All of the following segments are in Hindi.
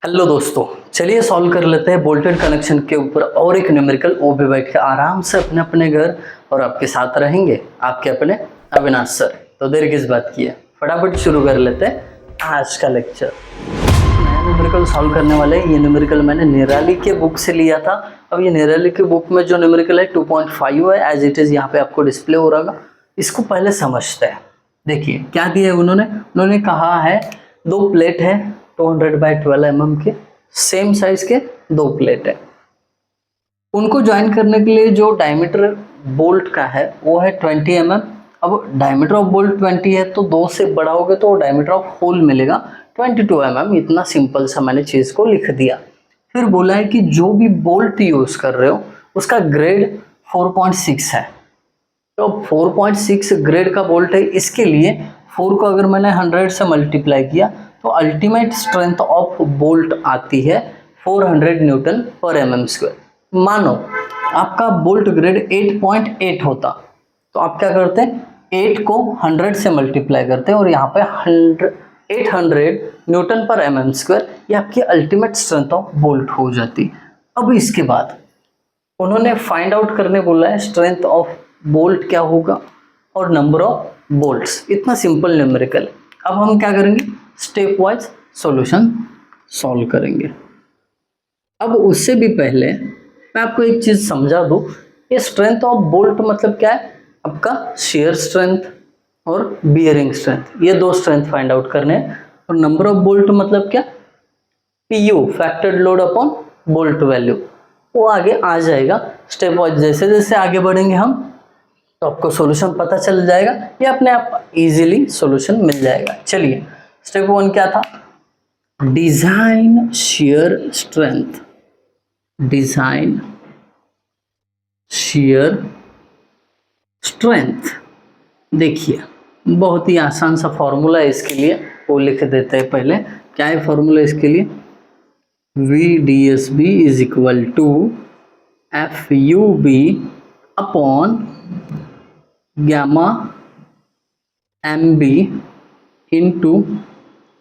हेलो दोस्तों, चलिए सॉल्व कर लेते हैं बोल्टेड कनेक्शन के ऊपर और एक न्यूमेरिकल। वो भी बैठ के आराम से अपने अपने घर और आपके साथ रहेंगे आपके अपने अविनाश सर। तो देर किस बात की है, फटाफट शुरू कर लेते हैं आज का लेक्चर। नया न्यूमेरिकल सॉल्व करने वाले हैं। ये न्यूमेरिकल मैंने निराली के बुक से लिया था। अब ये निराली के बुक में जो न्यूमेरिकल है 2.5 है, एज इट इज यहाँ पे आपको डिस्प्ले हो रहा है। इसको पहले समझते हैं। देखिए क्या दिया है उन्होंने कहा है दो प्लेट है 200 बाई 12 mm के, सेम साइज के दो प्लेट है। उनको ज्वाइन करने के लिए जो डायमीटर बोल्ट का है वो है 20 mm। अब डायमीटर ऑफ बोल्ट 20 है तो 2 से बढ़ाओगे तो डायमीटर ऑफ होल मिलेगा 22 mm। इतना सिंपल सा मैंने चीज को लिख दिया। फिर बोला है कि जो भी बोल्ट यूज कर रहे हो उसका ग्रेड 4.6 है। तो 4.6 ग्रेड का बोल्ट है, इसके लिए 4 को अगर मैंने 100 से मल्टीप्लाई किया तो अल्टीमेट स्ट्रेंथ ऑफ बोल्ट आती है 400 न्यूटन पर mm²। मानो आपका बोल्ट ग्रेड 8.8 होता तो आप क्या करते हैं, 8 को 100 से मल्टीप्लाई करते हैं और यहाँ पे 800 न्यूटन पर mm², ये आपकी अल्टीमेट स्ट्रेंथ ऑफ बोल्ट हो जाती। अब इसके बाद उन्होंने फाइंड आउट करने बोला है स्ट्रेंथ ऑफ बोल्ट क्या होगा और नंबर ऑफ बोल्ट्स। इतना सिंपल न्यूमेरिकल है। अब हम क्या करेंगे, स्टेप वाइज सॉल्यूशन सॉल्व करेंगे। अब उससे भी पहले मैं आपको एक चीज समझा दूं, ये स्ट्रेंथ ऑफ बोल्ट मतलब क्या है, आपका शेयर स्ट्रेंथ और बियरिंग स्ट्रेंथ, ये दो स्ट्रेंथ फाइंड आउट करने हैं। और नंबर ऑफ बोल्ट मतलब क्या, PU factored load upon bolt value, वो आगे आ जाएगा स्टेप वाइज। जैसे जैसे आगे बढ़ेंगे हम तो आपको सॉल्यूशन पता चल जाएगा, ये अपने आप इजीली सॉल्यूशन मिल जाएगा। चलिए स्टेप 1 क्या था, design shear strength. Design shear strength, देखिए बहुत ही आसान सा फॉर्मूला है इसके लिए, वो लिख देते हैं पहले। क्या है फॉर्मूला इसके लिए, VDSB is equal to FUB upon gamma MB into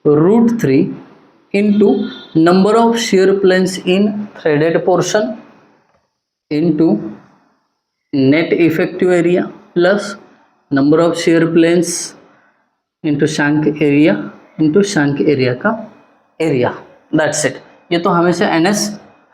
√3 into number of shear planes in threaded portion into net effective area plus number of shear planes into shank area into shank area का एरिया। That's it. ये तो हमेशा NS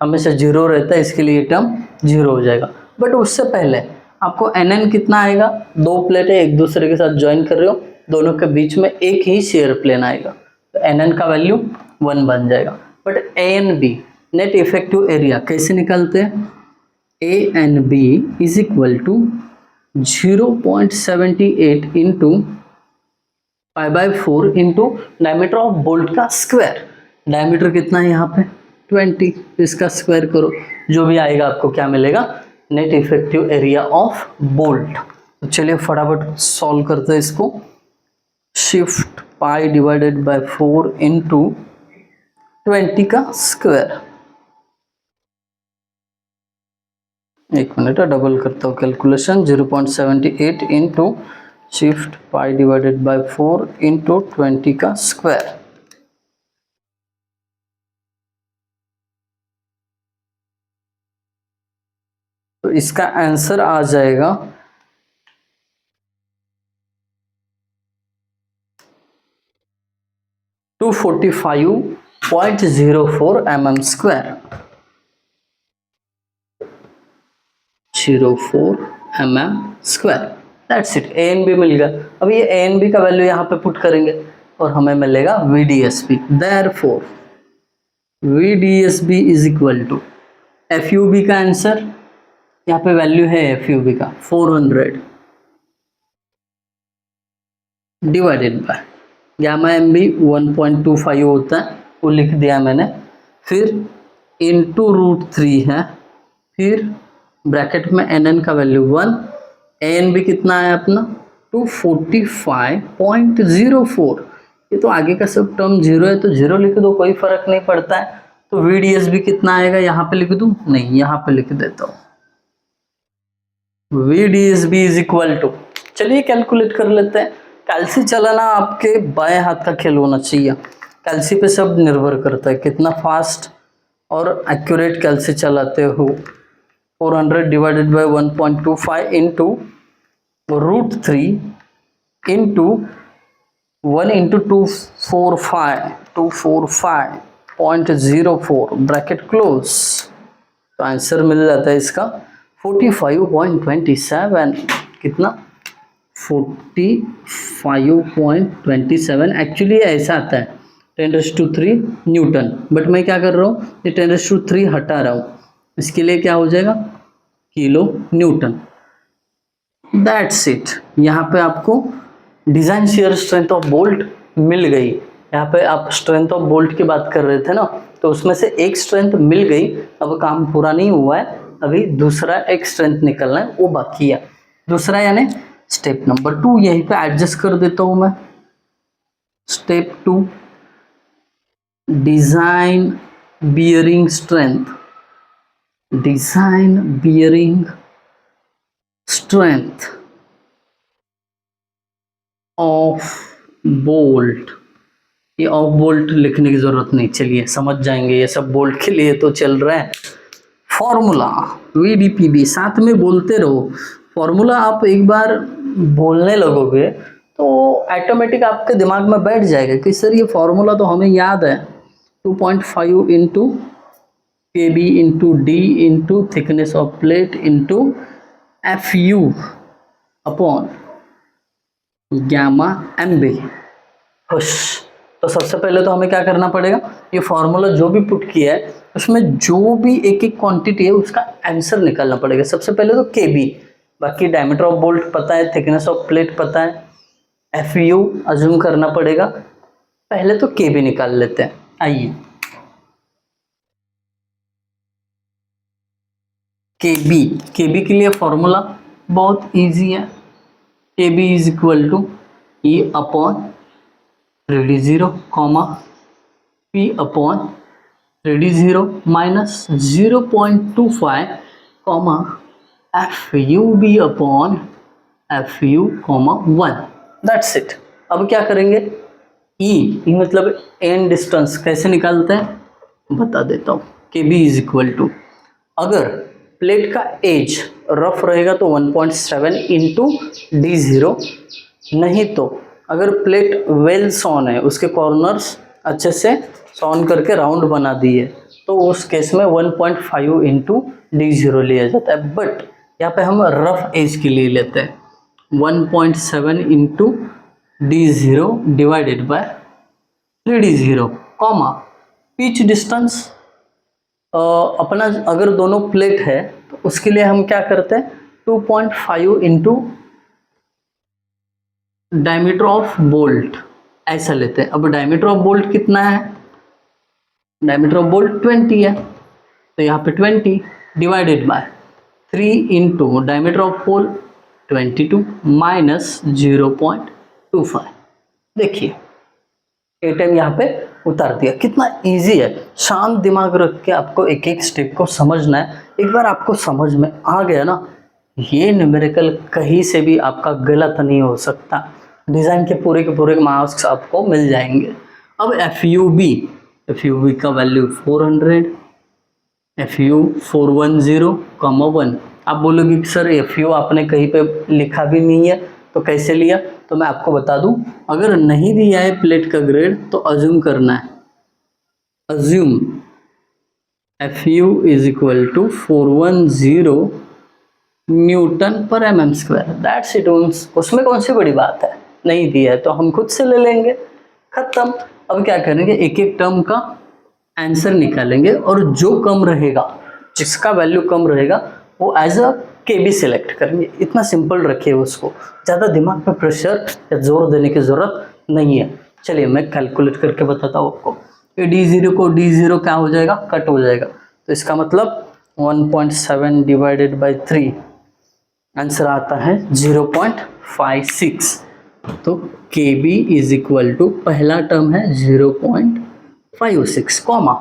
हमेशा 0 रहता है, इसके लिए टर्म 0 हो जाएगा। बट उससे पहले आपको NN कितना आएगा, दो प्लेटें एक दूसरे के साथ ज्वाइन कर रहे हो, दोनों के बीच में एक ही शेयर प्लेन आएगा तो NN का वैल्यू 1 बन जाएगा। But ANB net effective area कैसे निकालते हैं, ANB is equal to 0.78 into π/4 into diameter of bolt का स्क्वायर। डायमीटर कितना है यहाँ पे 20, इसका स्क्वायर करो, जो भी आएगा आपको क्या मिलेगा, net effective area of bolt. तो चलिए फटाफट सॉल्व करते हैं इसको। शिफ्ट π/4 इंटू 20 का स्क्वायर। एक मिनट डबल करता हूँ कैलकुलेशन, 0.78 इंटू शिफ्ट π/4 इंटू 20 का स्क्वायर। तो इसका आंसर आ जाएगा 245.04 mm²। 04 mm²। That's it. ANB मिल गया। अब ये ANB का वैल्यू यहाँ पे पुट करेंगे और हमें मिलेगा VDSB। Therefore VDSB is equal to FUB का आंसर, यहाँ पे वैल्यू है FUB का 400 डिवाइडेड बाय गामा MB 1.25 होता है, वो लिख दिया मैंने। फिर इंटू √3 है, फिर ब्रैकेट में NN का वैल्यू 1, ANB कितना है अपना 245.04। ये तो आगे का सब टर्म 0 है तो 0 लिख दो, कोई फर्क नहीं पड़ता है। तो VDSB कितना आएगा, यहाँ पे लिख दूं, नहीं यहाँ पे लिख देता हूँ, VDSB इज इक्वल टू, चलिए कैलकुलेट कर लेते हैं। कैल्सी चलाना आपके बाएं हाथ का खेल होना चाहिए। कैलसी पे सब निर्भर करता है, कितना फास्ट और एक्यूरेट कैलसी चलाते हो। 400 divided by 1.25 into √3 into 1 into 245.04 bracket close. तो आंसर मिल जाता है इसका 45.27। कितना? 45.27। एक्चुअली ऐसा आता है 10⁻³ न्यूटन, बट मैं क्या कर रहा हूँ, ये 10⁻³ हटा रहा हूँ, इसके लिए क्या हो जाएगा किलो न्यूटन। That's it. यहाँ पे आपको design shear strength of bolt मिल गई। यहाँ पे आप स्ट्रेंथ ऑफ बोल्ट की बात कर रहे थे ना, तो उसमें से एक स्ट्रेंथ मिल गई। अब काम पूरा नहीं हुआ है, अभी दूसरा एक स्ट्रेंथ निकलना है, वो बाकी है। दूसरा यानी स्टेप नंबर 2, यहीं पे एडजस्ट कर देता हूं मैं। Step 2, design bearing strength. Design bearing strength of bolt. ये ऑफ बोल्ट लिखने की जरूरत नहीं, चलिए समझ जाएंगे, ये सब बोल्ट के लिए तो चल रहा है। फॉर्मूला VDPB, साथ में बोलते रहो। फॉर्मूला आप एक बार बोलने लगोगे तो ऑटोमेटिक आपके दिमाग में बैठ जाएगा कि सर ये फॉर्मूला तो हमें याद है। 2.5 into KB into D into thickness of plate into FU upon gamma MB। खुश। तो सबसे पहले तो हमें क्या करना पड़ेगा, ये फॉर्मूला जो भी पुट किया है उसमें जो भी एक एक क्वांटिटी है उसका आंसर निकालना पड़ेगा। सबसे पहले तो KB, बाकी डायमीटर ऑफ बोल्ट पता है, थिकनेस ऑफ प्लेट पता है, FU अज्यूम करना पड़ेगा। पहले तो KB निकाल लेते हैं। आइए KB के लिए फॉर्मूला बहुत इजी है। KB is equal to E upon 3D0 comma P upon 3D0 minus 0.25 comma FUB upon FU comma 1। That's it. अब क्या करेंगे, E मतलब एंड डिस्टेंस कैसे निकालते हैं बता देता हूँ। KB इज इक्वल टू, अगर प्लेट का एज रफ रहेगा तो 1.7 इंटू D0, नहीं तो अगर प्लेट वेल सॉन है, उसके कॉर्नर्स अच्छे से सॉन करके राउंड बना दिए, तो उस केस में 1.5 इंटू D0 लिया जाता है। बट यहाँ पे हम रफ एज के लिए लेते हैं 1.7 into D0 divided by 3D0 comma pitch distance. अपना अगर दोनों प्लेट है तो उसके लिए हम क्या करते हैं 2.5 इंटू डायमीटर ऑफ बोल्ट ऐसा लेते हैं। अब डायमीटर ऑफ बोल्ट कितना है, डायमीटर ऑफ बोल्ट 20 है, तो यहाँ पे 20 divided by 3 into diameter of hole 22 minus 0.25। देखिए एटम यहाँ पे उतार दिया। कितना इजी है, शांत दिमाग रख के आपको एक एक स्टेप को समझना है। एक बार आपको समझ में आ गया ना, ये न्यूमेरिकल कहीं से भी आपका गलत नहीं हो सकता। डिज़ाइन के पूरे मार्क्स आपको मिल जाएंगे। अब FUB का वैल्यू 400, FU 410,1। आप बोलोगे कि सर FU आपने कहीं पे लिखा भी नहीं है तो कैसे लिया, तो मैं आपको बता दूं, अगर नहीं दिया है प्लेट का ग्रेड तो अज्यूम करना है। Assume FU is equal to 410 newton पर mm²। That's it. उसमें कौन सी बड़ी बात है, नहीं दिया है तो हम खुद से ले लेंगे, खत्म। अब क्या करेंगे, एक एक टर्म का आंसर निकालेंगे और जो कम रहेगा, जिसका वैल्यू कम रहेगा वो एज अ KB सिलेक्ट करेंगे। इतना सिंपल रखिए उसको, ज़्यादा दिमाग पे प्रेशर या जोर देने की ज़रूरत नहीं है। चलिए मैं कैलकुलेट करके बताता हूँ आपको। ये D0 को D0 क्या हो जाएगा, कट हो जाएगा, तो इसका मतलब 1.7 डिवाइडेड बाई 3 आंसर आता है 0.56। तो KB इज इक्वल टू पहला टर्म है 0.56 कॉमा।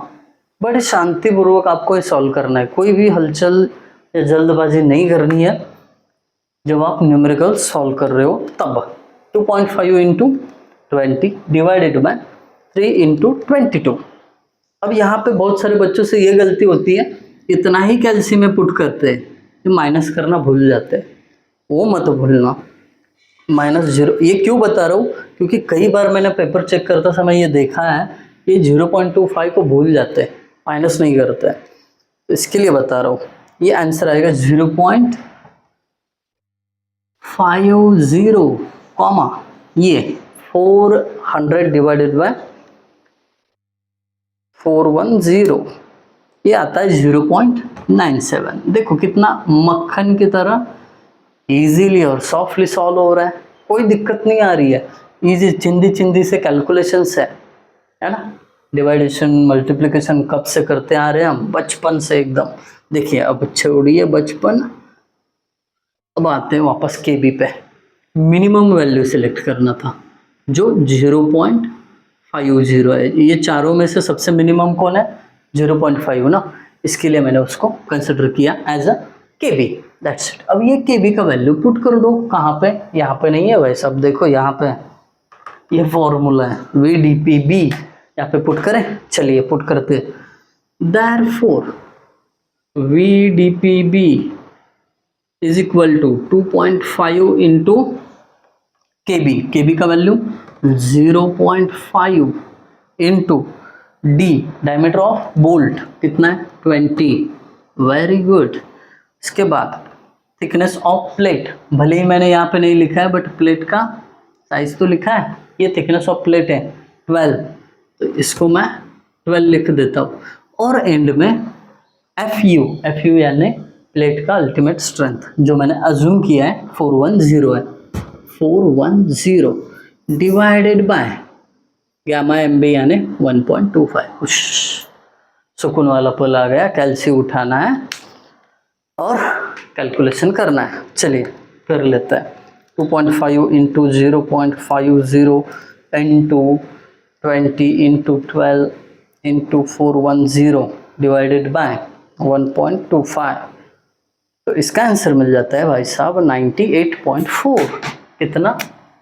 बड़े शांतिपूर्वक आपको ये सॉल्व करना है, कोई भी हलचल या जल्दबाजी नहीं करनी है जब आप न्यूमेरिकल सॉल्व कर रहे हो। तब 2.5 इंटू 20 डिवाइडेड बाय 3 इंटू 22। अब यहाँ पे बहुत सारे बच्चों से ये गलती होती है, इतना ही कैल्शियम में पुट करते हैं, ये माइनस करना भूल जाते हैं, वो मत भूलना। -0 ये क्यों बता रहा हूँ, क्योंकि कई बार मैंने पेपर चेक करता समय ये देखा है कि 0.25 को भूल जाते हैं, माइनस नहीं करते हैं, तो इसके लिए बता रहा हूँ। ये आंसर आएगा 0.50 कॉमा ये 400 डिवाइडेड बाय 410, ये आता है 0.97। देखो कितना मक्खन की तरह इजीली और सॉफ्टली सॉल्व हो रहा है, कोई दिक्कत नहीं आ रही है, इजी चिंदी चिंदी से कैलकुलेशंस है ना। डिवाइडेशन मल्टीप्लिकेशन कब से करते आ रहे हैं हम, बचपन से एकदम। देखिए अब छोड़िए बचपन, अब आते हैं वापस केबी पे। मिनिमम वैल्यू सिलेक्ट करना था जो 0.50 है, ये चारों में से सबसे मिनिमम कौन है, 0.5 ना, इसके लिए मैंने उसको कंसिडर किया as a KB, that's it. अब ये केबी का वैल्यू पुट कर दो, कहाँ पे, यहाँ पे नहीं है भाई साहब, देखो यहाँ पे ये फॉर्मूला है VDPB, यहाँ पे पुट करें, चलिए पुट करते। Therefore VDPB is equal to 2.5 into KB का value 0.5 into D, diameter of bolt कितना है 20, वेरी गुड। इसके बाद थिकनेस ऑफ प्लेट, भले ही मैंने यहाँ पे नहीं लिखा है बट प्लेट का साइज तो लिखा है, ये थिकनेस ऑफ प्लेट है 12, तो इसको मैं 12 लिख देता हूँ। और एंड में FU यानी प्लेट का अल्टीमेट स्ट्रेंथ, जो मैंने अज्यूम किया है 410 है, 410 डिवाइडेड बाय गामा MB यानी 1.25। कुछ सुकून वाला पल आ गया, कैल्शियम उठाना है और कैलकुलेशन करना है, चलिए कर लेते हैं। 2.5 into 0.50 into 20 into 12 into 410 divided bye 1.25, तो इसका आंसर मिल जाता है भाई साहब 98.4। कितना,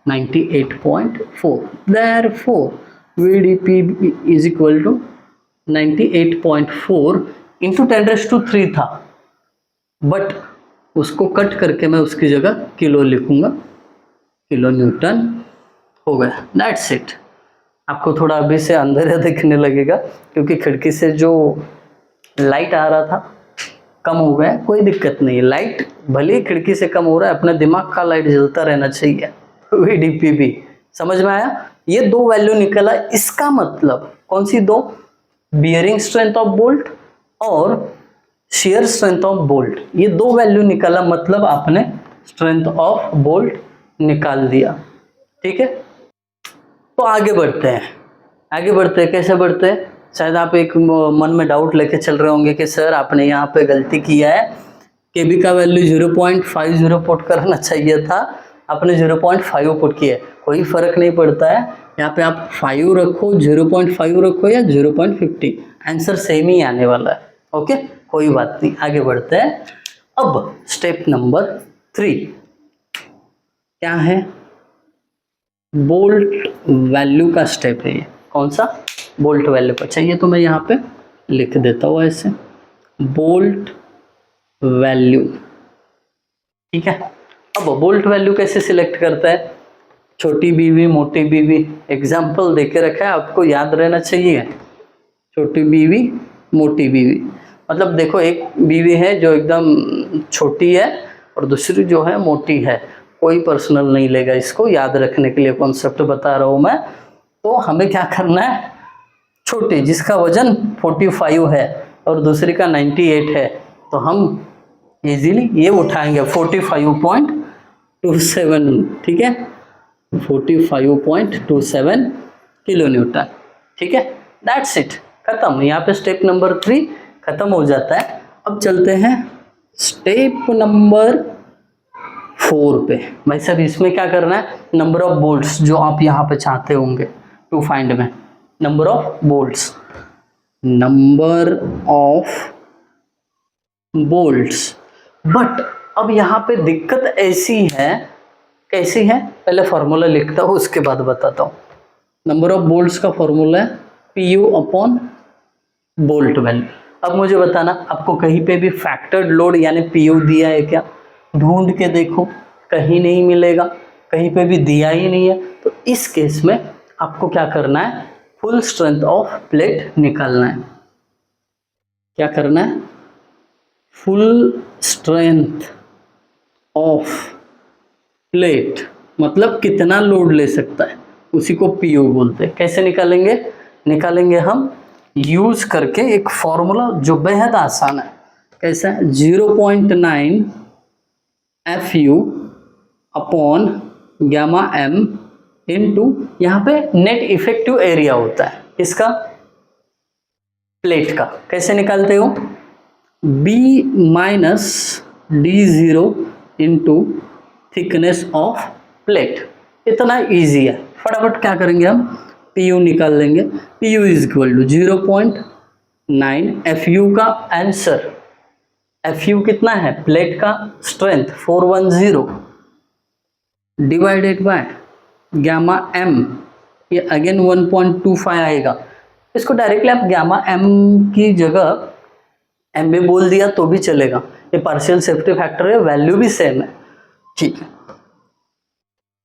98.4। Therefore VDPB is equal to 98.4 into 10⁻³ था, बट उसको कट करके मैं उसकी जगह किलो लिखूंगा, किलो न्यूटन हो गया, दैट्स इट। आपको थोड़ा अभी से अंधेरा दिखने लगेगा क्योंकि खिड़की से जो लाइट आ रहा था कम हो गया, कोई दिक्कत नहीं, लाइट भले ही खिड़की से कम हो रहा है, अपने दिमाग का लाइट जलता रहना चाहिए। VDPB समझ में आया, ये दो वैल्यू निकला, इसका मतलब कौन सी दो, बियरिंग स्ट्रेंथ ऑफ बोल्ट और शेयर स्ट्रेंथ ऑफ बोल्ट, ये दो वैल्यू निकाला, मतलब आपने स्ट्रेंथ ऑफ बोल्ट निकाल दिया, ठीक है। तो आगे बढ़ते हैं, कैसे बढ़ते हैं। शायद आप एक मन में डाउट लेके चल रहे होंगे कि सर आपने यहाँ पे गलती किया है, केबी का वैल्यू 0.50 पुट करना चाहिए था, आपने 0.5 पुट किया, कोई फर्क नहीं पड़ता है, यहाँ पे आप 5 रखो, 0.5 रखो या 0.50, आंसर सेम ही आने वाला है, ओके, कोई बात नहीं, आगे बढ़ते हैं। अब स्टेप नंबर 3 क्या है, बोल्ट वैल्यू का स्टेप है। ये कौन सा, बोल्ट वैल्यू का चाहिए, तो मैं यहाँ पे लिख देता हूँ ऐसे, बोल्ट वैल्यू, ठीक है। अब बोल्ट वैल्यू कैसे सिलेक्ट करता है, छोटी बीवी मोटी बीवी, एग्जाम्पल देके रखा है, आपको याद रहना चाहिए, छोटी बीवी मोटी बीवी, मतलब देखो एक बीवी है जो एकदम छोटी है और दूसरी जो है मोटी है, कोई पर्सनल नहीं लेगा, इसको याद रखने के लिए कॉन्सेप्ट बता रहा हूँ मैं। तो हमें क्या करना है, छोटी जिसका वजन 45 है और दूसरी का 98 है, तो हम इजीली ये उठाएंगे 45.27, ठीक है, 45.27 किलो न्यूटन, ठीक है, दैट्स इट, खत्म। यहाँ पे स्टेप नंबर 3 खत्म हो जाता है। अब चलते हैं स्टेप नंबर 4 पे। भाई साहब इसमें क्या करना है, नंबर ऑफ बोल्ट्स जो आप यहाँ पे चाहते होंगे टू फाइंड में, number of bolts, number of bolts. But अब यहाँ पे दिक्कत ऐसी है, कैसी है, पहले फॉर्मूला लिखता हूँ उसके बाद बताता हूँ। नंबर ऑफ बोल्ट्स का फॉर्मूला है PU अपॉन बोल्ट वैल्यू। अब मुझे बताना, आपको कहीं पे भी फैक्टर्ड लोड यानी PU दिया है क्या? ढूंढ के देखो, कहीं नहीं मिलेगा, कहीं पे भी दिया ही नहीं है। तो इस केस में आपको क्या करना है, फुल स्ट्रेंथ ऑफ प्लेट निकालना है। क्या करना है, फुल स्ट्रेंथ ऑफ प्लेट, मतलब कितना लोड ले सकता है, उसी को PU बोलते हैं। कैसे निकालेंगे? निकालेंगे हम यूज करके एक फॉर्मूला जो बेहद आसान है। कैसा है? 0.9 FU upon gamma M into, यहाँ पे नेट इफेक्टिव एरिया होता है इसका, प्लेट का। कैसे निकालते हो? B minus D0 into thickness of plate. इतना इजी है, फटाफट क्या करेंगे हम, PU निकाल लेंगे। PU is equal to 0.9 FU का आंसर, FU कितना है, प्लेट का strength 410 divided by gamma M, ये अगेन 1.25 आएगा। इसको डायरेक्टली आप गामा M की जगह M भी बोल दिया तो भी चलेगा, ये पार्शियल सेफ्टी फैक्टर है, वैल्यू भी सेम है, ठीक है।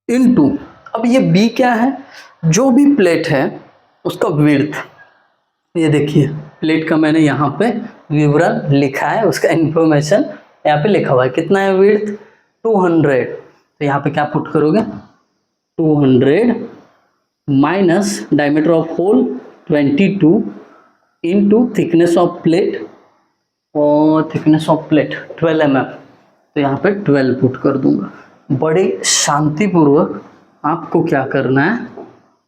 इनटू, अब ये B क्या है, जो भी प्लेट है उसका विड्थ, ये देखिए प्लेट का मैंने यहाँ पे विवरण लिखा है, उसका इंफॉर्मेशन यहाँ पे लिखा हुआ है। कितना है विड्थ? 200। तो यहाँ पे क्या पुट करोगे, 200 minus diameter of hole 22 into thickness of plate, और थिकनेस ऑफ प्लेट 12 mm, तो यहाँ पे 12 पुट कर दूंगा। बड़े शांतिपूर्वक आपको क्या करना है,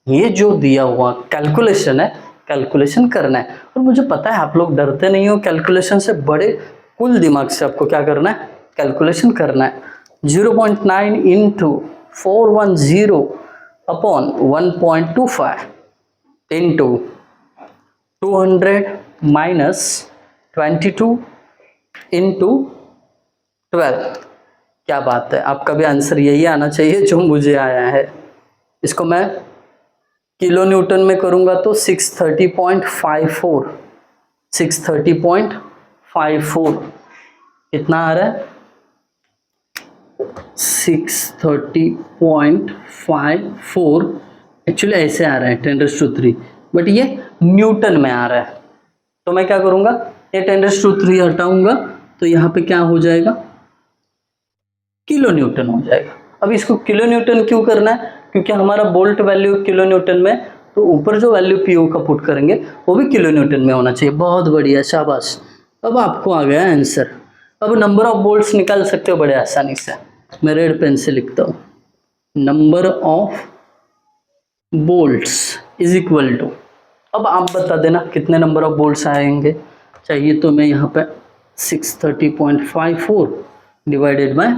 ये जो दिया हुआ कैलकुलेशन है, कैलकुलेशन करना है। और मुझे पता है आप लोग डरते नहीं हो कैलकुलेशन से, बड़े कुल दिमाग से आपको क्या करना है, कैलकुलेशन करना है। 0.9 into 410 upon 1.25 into 200 minus 22 into 12। क्या बात है, आपका भी आंसर यही आना चाहिए जो मुझे आया है। इसको मैं किलो न्यूटन में करूंगा तो 630.54, 630.54 कितना आ रहा है, 630.54 एक्चुअली ऐसे आ रहा है 10⁻3, बट ये न्यूटन में आ रहा है। तो मैं क्या करूंगा, ये 10⁻3 हटाऊंगा तो यहाँ पे क्या हो जाएगा, किलो न्यूटन हो जाएगा। अब इसको किलो न्यूटन क्यों करना है, क्योंकि हमारा बोल्ट वैल्यू किलो न्यूटन में, तो ऊपर जो वैल्यू PU का पुट करेंगे वो भी किलो न्यूटन में होना चाहिए। बहुत बढ़िया, शाबाश, अब आपको आ गया आंसर। अब नंबर ऑफ बोल्ट्स निकाल सकते हो बड़े आसानी से। मैं रेड पेन से लिखता हूँ, number of bolts is equal to, अब आप बता देना कितने नंबर ऑफ बोल्ट्स आएंगे। चाहिए तो मैं यहाँ पे 630.54 डिवाइडेड बाय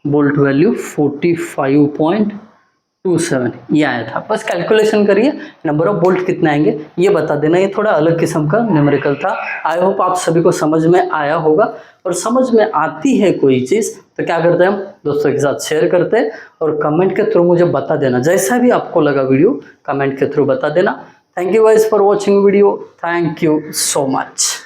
बोल्ट वैल्यू 45.27, ये आया था। बस कैलकुलेशन करिए, नंबर ऑफ बोल्ट कितने आएंगे ये बता देना। ये थोड़ा अलग किस्म का न्यूमेरिकल था। आई होप आप सभी को समझ में आया होगा, और समझ में आती है कोई चीज़ तो क्या करते हैं हम दोस्तों के साथ शेयर करते हैं, और कमेंट के थ्रू मुझे बता देना, जैसा भी आपको लगा वीडियो कमेंट के थ्रू बता देना। Thank you guys for watching video, thank you so much.